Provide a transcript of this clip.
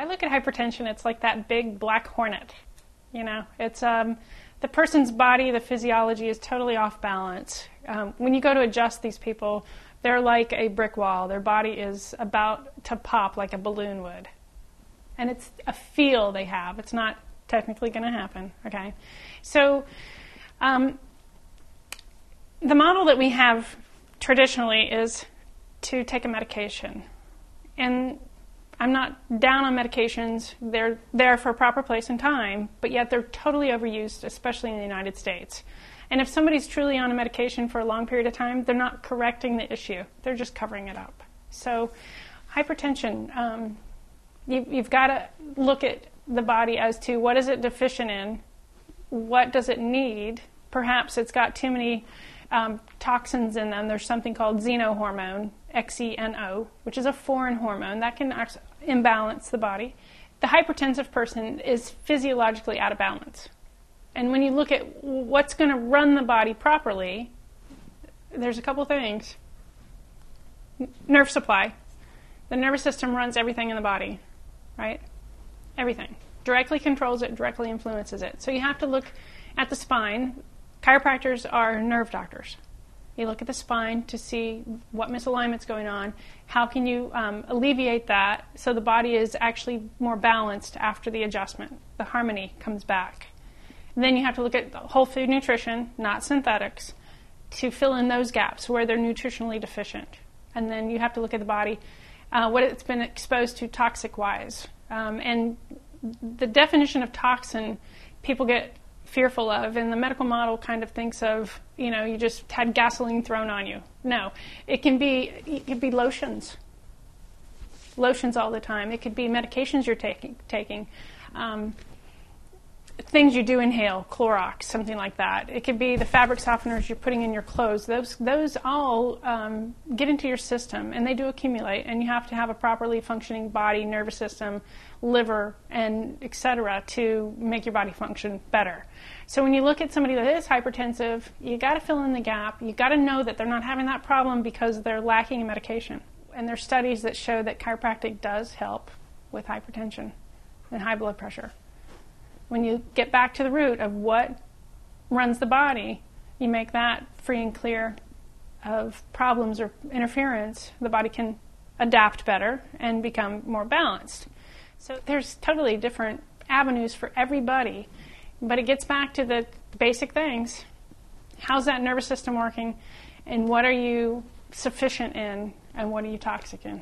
I look at hypertension, it's like that big black hornet. You know, it's the person's body, the physiology is totally off balance. When you go to adjust these people, they're like a brick wall. Their body is about to pop like a balloon would. And it's a feel they have. It's not technically going to happen, okay? So the model that we have traditionally is to take a medication. And I'm not down on medications. They're there for a proper place and time, but yet they're totally overused, especially in the United States. And if somebody's truly on a medication for a long period of time, they're not correcting the issue. They're just covering it up. So hypertension, you've got to look at the body as to what is it deficient in, what does it need. Perhaps it's got too many toxins in them. There's something called xenohormone, XENO, which is a foreign hormone that can imbalance the body. The hypertensive person is physiologically out of balance. And when you look at what's going to run the body properly, there's a couple things. Nerve supply. The nervous system runs everything in the body, right? Everything. Directly controls it, directly influences it. So you have to look at the spine. Chiropractors are nerve doctors. You look at the spine to see what misalignment's going on. How can you alleviate that so the body is actually more balanced after the adjustment? The harmony comes back. And then you have to look at whole food nutrition, not synthetics, to fill in those gaps where they're nutritionally deficient. And then you have to look at the body, what it's been exposed to toxic-wise. And the definition of toxin people get fearful of, and the medical model kind of thinks of, you just had gasoline thrown on you. No, it can be lotions all the time. It could be medications you're taking, things you do inhale, Clorox, something like that. It could be the fabric softeners you're putting in your clothes. Those all get into your system, and they do accumulate, and you have to have a properly functioning body, nervous system, liver, and et cetera to make your body function better. So when you look at somebody that is hypertensive, you got to fill in the gap. You got to know that they're not having that problem because they're lacking in medication. And there's studies that show that chiropractic does help with hypertension and high blood pressure. When you get back to the root of what runs the body, you make that free and clear of problems or interference, the body can adapt better and become more balanced. So there's totally different avenues for everybody, but it gets back to the basic things. How's that nervous system working, and what are you sufficient in, and what are you toxic in?